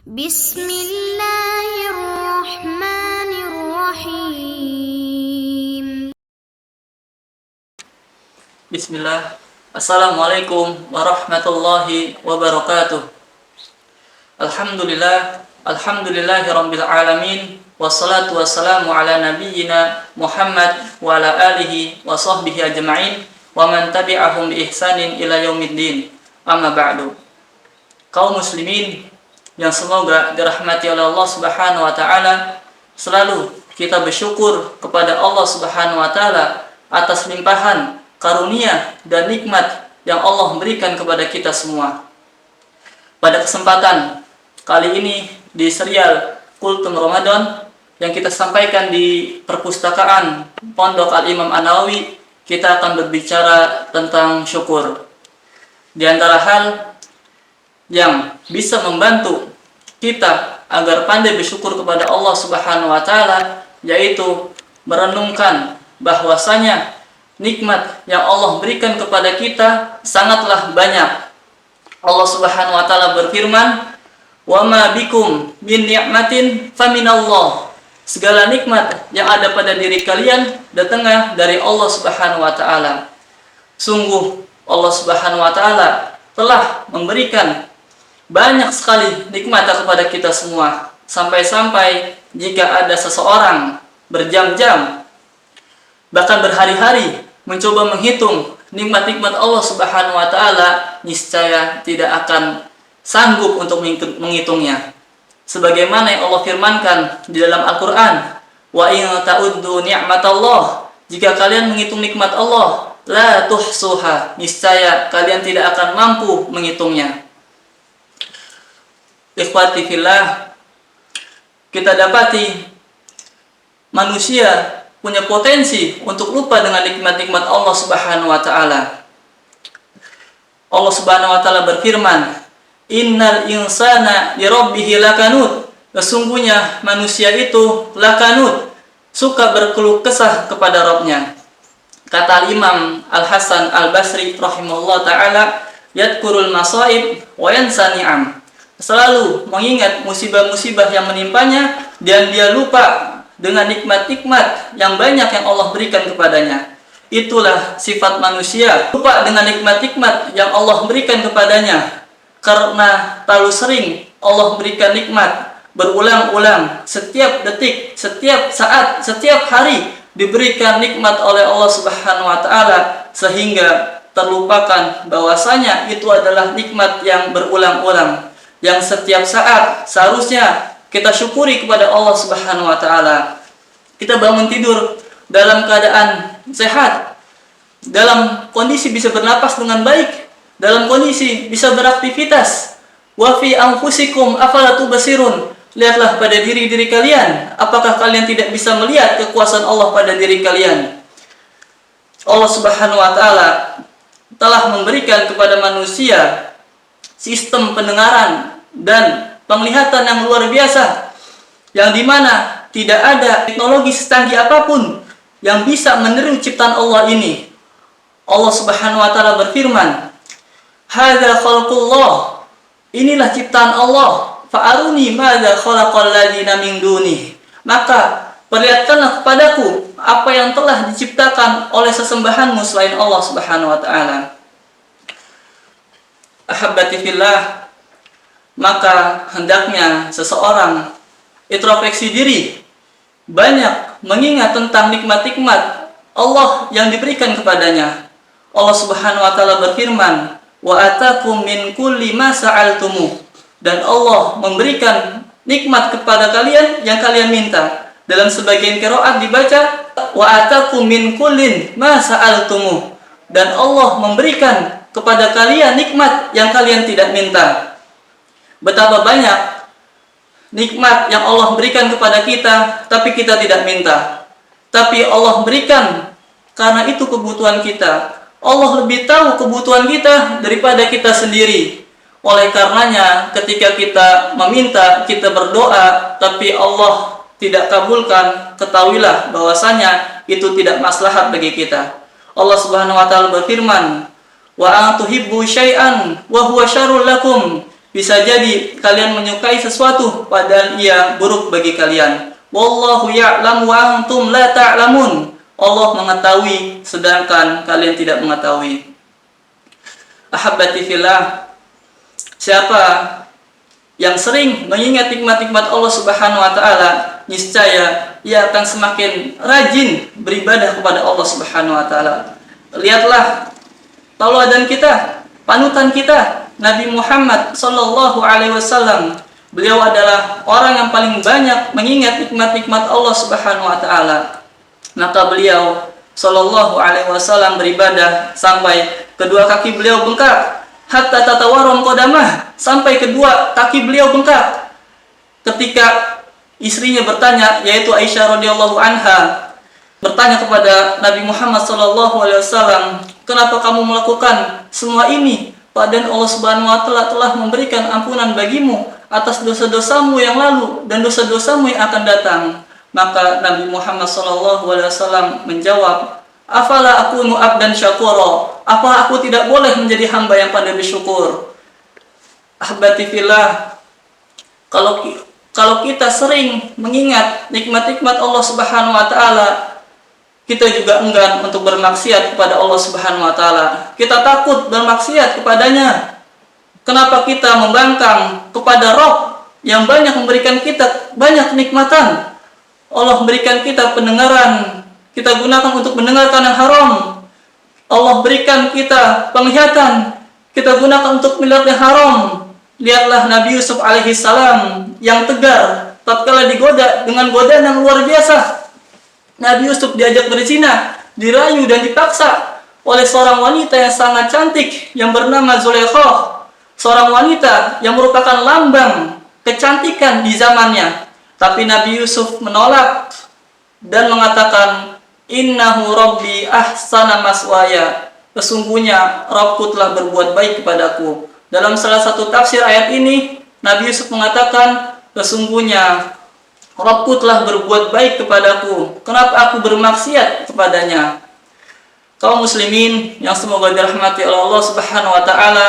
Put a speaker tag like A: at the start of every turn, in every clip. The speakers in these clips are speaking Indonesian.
A: Bismillahirrahmanirrahim.
B: Bismillah. Assalamualaikum warahmatullahi wabarakatuh. Alhamdulillahirabbil alamin. Wassalatu wassalamu ala nabiyyina Muhammad wa ala alihi wa sahbihi ajma'in wa man tabi'ahum bi ihsanin ila yaumiddin. Amma ba'du. Kaum muslimin yang semoga dirahmati oleh Allah Subhanahu wa taala, selalu kita bersyukur kepada Allah Subhanahu wa taala atas limpahan karunia dan nikmat yang Allah berikan kepada kita semua. Pada kesempatan kali ini di serial Kultum Ramadan yang kita sampaikan di perpustakaan Pondok Al-Imam An-Nawawi, kita akan berbicara tentang syukur. Di antara hal yang bisa membantu kita agar pandai bersyukur kepada Allah Subhanahu wa taala yaitu merenungkan bahwasanya nikmat yang Allah berikan kepada kita sangatlah banyak. Allah Subhanahu wa taala berfirman, "Wa ma bikum min ni'matin faminallah." Segala nikmat yang ada pada diri kalian datangnya dari Allah Subhanahu wa taala. Sungguh Allah Subhanahu wa taala telah memberikan banyak sekali nikmat kepada kita semua. Sampai-sampai jika ada seseorang berjam-jam, bahkan berhari-hari mencoba menghitung nikmat-nikmat Allah Subhanahu wa taala, niscaya tidak akan sanggup untuk menghitungnya. Sebagaimana yang Allah firmankan di dalam Al-Qur'an, "Wa in ta'uddu ni'matallah," jika kalian menghitung nikmat Allah, la tuhsuha, niscaya kalian tidak akan mampu menghitungnya. Ikhwati fillah, kita dapati manusia punya potensi untuk lupa dengan nikmat-nikmat Allah Subhanahu wa taala. Allah Subhanahu wa taala berfirman, "Innal insana li rabbih lakanud." Sesungguhnya manusia itu lakanud, suka berkeluh kesah kepada Rabb-nya. Kata Imam Al-Hasan Al-Basri rahimahullah taala, "Yadkurul masaib wa yansa ni'am." Selalu mengingat musibah-musibah yang menimpanya dan dia lupa dengan nikmat-nikmat yang banyak yang Allah berikan kepadanya. Itulah sifat manusia, lupa dengan nikmat-nikmat yang Allah berikan kepadanya. Karena terlalu sering Allah berikan nikmat berulang-ulang, setiap detik, setiap saat, setiap hari diberikan nikmat oleh Allah Subhanahu wa taala sehingga terlupakan bahwasanya itu adalah nikmat yang berulang-ulang, yang setiap saat seharusnya kita syukuri kepada Allah Subhanahu wa taala. Kita bangun tidur dalam keadaan sehat, dalam kondisi bisa bernapas dengan baik, dalam kondisi bisa beraktivitas. Wa fi anfusikum afala tubsirun. Lihatlah pada diri-diri kalian, apakah kalian tidak bisa melihat kekuasaan Allah pada diri kalian? Allah Subhanahu wa taala telah memberikan kepada manusia sistem pendengaran dan penglihatan yang luar biasa, yang dimana tidak ada teknologi secanggih apapun yang bisa meniru ciptaan Allah ini. Allah Subhanahu wa taala berfirman, "Hadza khalqullah." Inilah ciptaan Allah. "Fa'aruni madza khalaqal ladzina min dunihi." Maka perlihatkanlah kepadaku apa yang telah diciptakan oleh sesembahanmu selain Allah Subhanahu wa taala. Ahabbati fillah, maka hendaknya seseorang introspeksi diri, banyak mengingat tentang nikmat-nikmat Allah yang diberikan kepadanya. Allah Subhanahu wa taala berfirman, "Wa atakum min kulli ma sa'altumu." Dan Allah memberikan nikmat kepada kalian yang kalian minta. Dalam sebagian qiraat dibaca, "Wa atakum min kullin ma sa'altumu." Dan Allah memberikan kepada kalian nikmat yang kalian tidak minta. Betapa banyak nikmat yang Allah berikan kepada kita, tapi kita tidak minta. Tapi Allah berikan karena itu kebutuhan kita. Allah lebih tahu kebutuhan kita daripada kita sendiri. Oleh karenanya, ketika kita meminta, kita berdoa, tapi Allah tidak kabulkan, ketahuilah bahwasanya itu tidak maslahat bagi kita. Allah Subhanahu wa taala berfirman, "Wa an tuhibbu syai'an wa huwa syarrul lakum." Bisa jadi kalian menyukai sesuatu padahal ia buruk bagi kalian. Wallahu ya'lamu wa antum la ta'lamun. Allah mengetahui sedangkan kalian tidak mengetahui. Ahabbati fillah, siapa yang sering mengingat nikmat-nikmat Allah Subhanahu wa taala, niscaya ia akan semakin rajin beribadah kepada Allah Subhanahu wa taala. Lihatlah tauladan kita, panutan kita, Nabi Muhammad sallallahu alaihi wasallam. Beliau adalah orang yang paling banyak mengingat nikmat-nikmat Allah Subhanahu wa taala. Maka beliau sallallahu alaihi wasallam beribadah sampai kedua kaki beliau bengkak, hatta tatawaron qadamah, sampai kedua kaki beliau bengkak. Ketika istrinya bertanya, yaitu Aisyah radhiyallahu anha, bertanya kepada Nabi Muhammad sallallahu alaihi wasallam, "Kenapa kamu melakukan semua ini? Padahal Allah Subhanahu wa taala telah memberikan ampunan bagimu atas dosa-dosamu yang lalu dan dosa-dosamu yang akan datang." Maka Nabi Muhammad sallallahu alaihi wasallam menjawab, "Afala akunu abdan syakura? Apa aku tidak boleh menjadi hamba yang pandai bersyukur?" Ahbati fillah, kalau kita sering mengingat nikmat-nikmat Allah Subhanahu wa taala, kita juga enggan untuk bermaksiat kepada Allah Subhanahu wa taala. Kita takut bermaksiat kepadanya. Kenapa kita membangkang kepada Rabb yang banyak memberikan kita banyak kenikmatan? Allah berikan kita pendengaran, kita gunakan untuk mendengarkan yang haram. Allah berikan kita penglihatan, kita gunakan untuk melihat yang haram. Lihatlah Nabi Yusuf alaihi salam yang tegar tatkala digoda dengan godaan yang luar biasa. Nabi Yusuf diajak berzina, dirayu dan dipaksa oleh seorang wanita yang sangat cantik yang bernama Zulaikha, seorang wanita yang merupakan lambang kecantikan di zamannya. Tapi Nabi Yusuf menolak dan mengatakan, "Innahu Rabbi ahsana maswaya." Sesungguhnya Rabbku telah berbuat baik kepadaku. Dalam salah satu tafsir ayat ini, Nabi Yusuf mengatakan, sesungguhnya Rabbku telah berbuat baik kepadaku. Kenapa aku bermaksiat kepadanya? Kaum muslimin yang semoga dirahmati oleh Allah Subhanahu wa taala,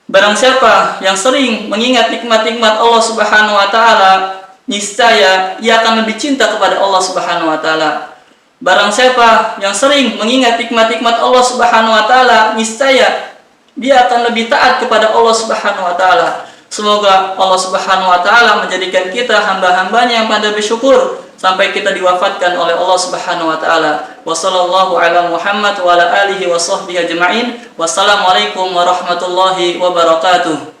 B: barang siapa yang sering mengingat nikmat-nikmat Allah Subhanahu wa taala, niscaya ia akan lebih cinta kepada Allah Subhanahu wa taala. Barang siapa yang sering mengingat nikmat-nikmat Allah Subhanahu wa taala, niscaya dia akan lebih taat kepada Allah Subhanahu wa taala. Semoga Allah Subhanahu wa taala menjadikan kita hamba-hambanya yang pandai bersyukur sampai kita diwafatkan oleh Allah Subhanahu wa taala. Wassallallahu ala Muhammad wa ala alihi wa sahbihi ajma'in. Wassalamualaikum warahmatullahi wabarakatuh.